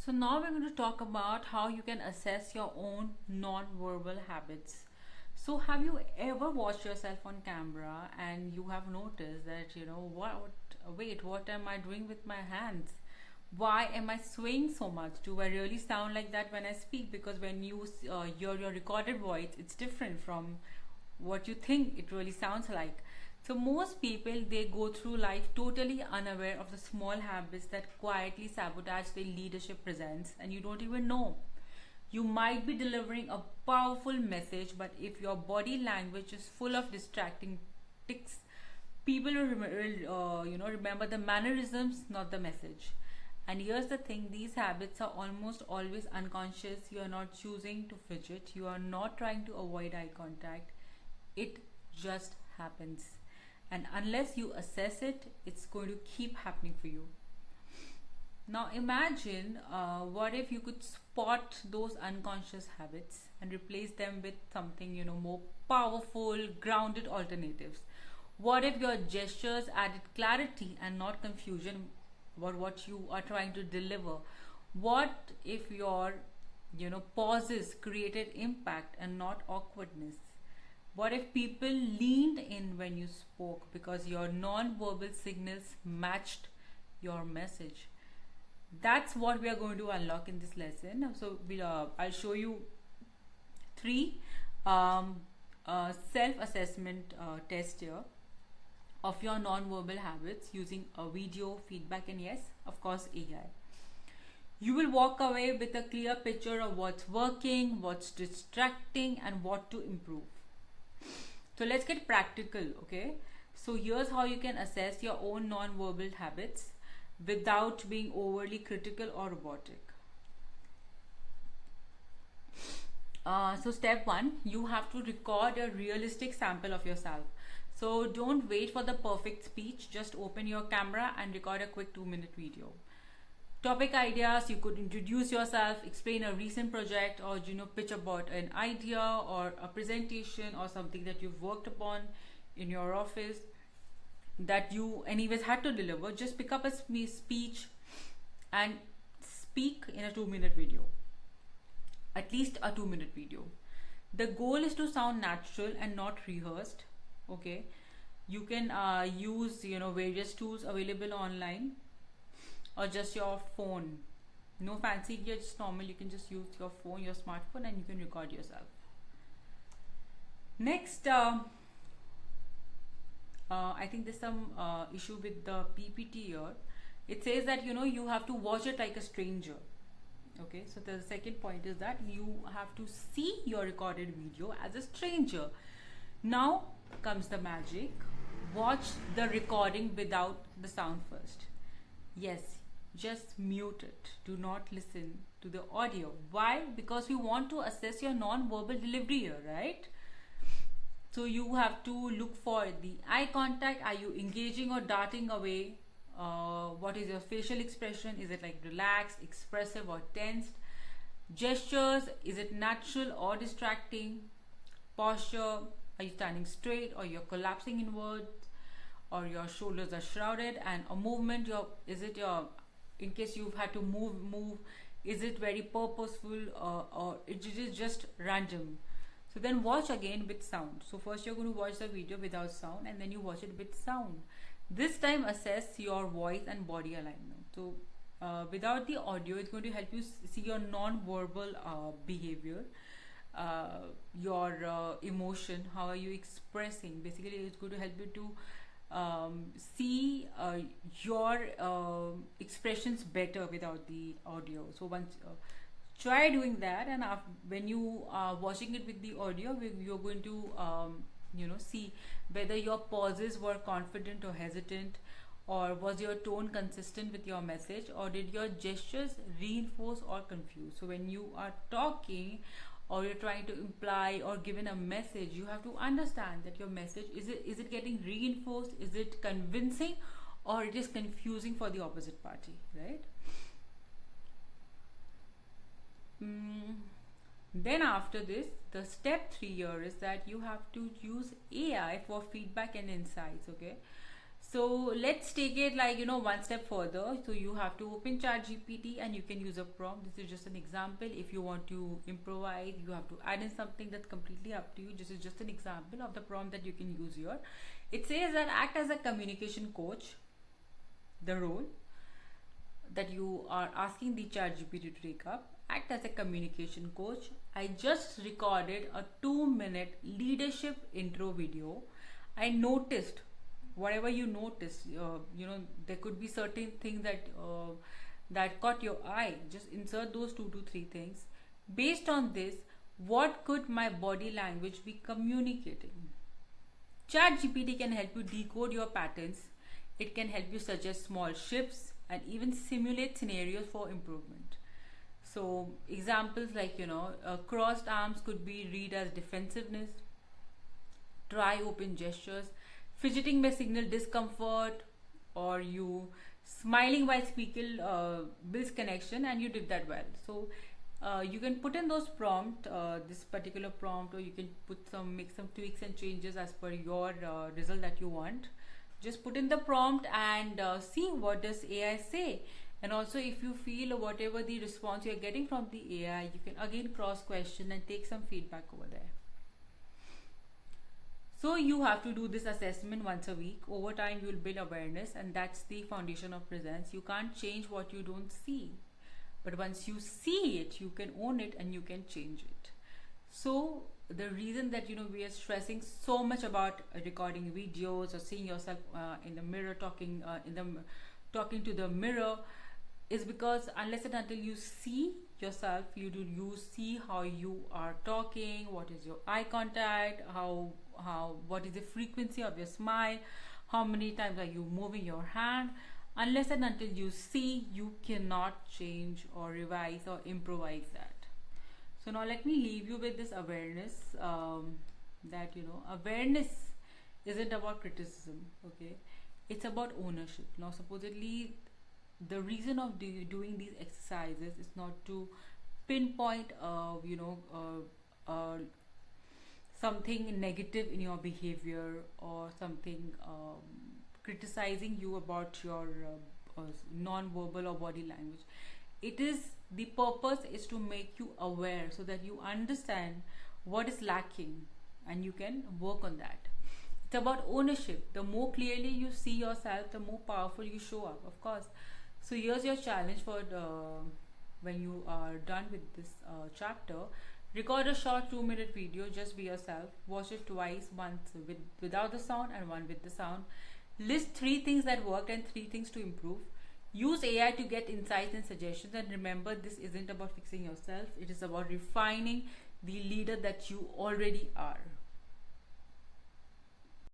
So now we're going to talk about how you can assess your own non-verbal habits. So have you ever watched yourself on camera and you have noticed that what am I doing with my hands? Why am I swaying so much? Do I really sound like that when I speak? Because when you hear your recorded voice, it's different from what you think it really sounds like. So most people, they go through life totally unaware of the small habits that quietly sabotage their leadership presence, and you don't even know. You might be delivering a powerful message, but if your body language is full of distracting tics, people will remember the mannerisms, not the message. And here's the thing: these habits are almost always unconscious. You are not choosing to fidget. You are not trying to avoid eye contact. It just happens. And unless you assess it, it's going to keep happening for you. Now imagine what if you could spot those unconscious habits and replace them with something more powerful, grounded alternatives. What if your gestures added clarity and not confusion about what you are trying to deliver? What if your pauses created impact and not awkwardness? What if people leaned in when you spoke because your non-verbal signals matched your message? That's what we are going to unlock in this lesson. So I'll show you three self-assessment tests here of your non-verbal habits using a video, feedback, and yes, of course, AI. You will walk away with a clear picture of what's working, what's distracting, and what to improve. So let's get practical, okay? So here's how you can assess your own non-verbal habits without being overly critical or robotic. So step one, you have to record a realistic sample of yourself. So don't wait for the perfect speech, just open your camera and record a quick 2-minute video. Topic ideas: you could introduce yourself, explain a recent project, or pitch about an idea or a presentation or something that you've worked upon in your office that you anyways had to deliver. Just pick up a speech and speak in a 2-minute video, at least a 2-minute video. The goal is to sound natural and not rehearsed. Okay, you can use various tools available online or just your phone. No fancy gear, just normal. You can just use your phone, your smartphone, and you can record yourself. Next, I think there's some issue with the PPT here. It says that you have to watch it like a stranger. Okay, so the second point is that you have to see your recorded video as a stranger. Now comes the magic. Watch the recording without the sound first. Yes, just mute it. Do not listen to the audio. Why? Because we want to assess your non-verbal delivery here, right? So you have to look for the eye contact. Are you engaging or darting away? What is your facial expression? Is it like relaxed, expressive, or tensed? Gestures, is it natural or distracting? Posture, are you standing straight or you're collapsing inward, or your shoulders are shrouded? And a movement, in case you've had to move, is it very purposeful or it is just random? So then watch again with sound. So first you're going to watch the video without sound, and then you watch it with sound. This time assess your voice and body alignment. So without the audio, it's going to help you see your non-verbal behavior, your emotion, how are you expressing. Basically it's going to help you to see your expressions better without the audio. So once try doing that, and when you are watching it with the audio, you're going to see whether your pauses were confident or hesitant, or was your tone consistent with your message, or did your gestures reinforce or confuse. So when you are talking or you're trying to imply or given a message, you have to understand that your message is it getting reinforced, is it convincing, or it is confusing for the opposite party, right? Then after this, the step 3 here is that you have to use AI for feedback and insights. Okay, So let's take it like, one step further. So you have to open ChatGPT and you can use a prompt. This is just an example. If you want to improvise, you have to add in something. That's completely up to you. This is just an example of the prompt that you can use here. It says that act as a communication coach, the role that you are asking the ChatGPT to take up. Act as a communication coach. I just recorded a 2-minute leadership intro video. I noticed whatever you notice, there could be certain things that caught your eye. Just insert those 2 to 3 things. Based on this, what could my body language be communicating? ChatGPT can help you decode your patterns. It can help you suggest small shifts and even simulate scenarios for improvement. So examples like, crossed arms could be read as defensiveness. Try open gestures. Fidgeting may signal discomfort, or you smiling while speaking builds connection, and you did that well. So you can put in those prompt, this particular prompt, or you can make some tweaks and changes as per your result that you want. Just put in the prompt and see what does AI say. And also, if you feel whatever the response you're getting from the AI, you can again cross question and take some feedback over there. So you have to do this assessment once a week. Over time, you will build awareness, and that's the foundation of presence. You can't change what you don't see, but once you see it, you can own it and you can change it. So the reason that we are stressing so much about recording videos or seeing yourself in the mirror, talking to the mirror, is because unless and until you see yourself, you see how you are talking, what is your eye contact, what is the frequency of your smile, how many times are you moving your hand. Unless and until you see, you cannot change or revise or improvise that. So now let me leave you with this awareness, that awareness isn't about criticism, okay? It's about ownership. Now supposedly the reason of doing these exercises is not to pinpoint something negative in your behavior, or something criticizing you about your non-verbal or body language. The purpose is to make you aware, so that you understand what is lacking and you can work on that. It's about ownership. The more clearly you see yourself, the more powerful you show up, of course. So here's your challenge for when you are done with this chapter. Record a short 2-minute video. Just be yourself. Watch it twice, once without the sound and one with the sound. List 3 things that worked and 3 things to improve. Use AI to get insights and suggestions, and remember, this isn't about fixing yourself. It is about refining the leader that you already are.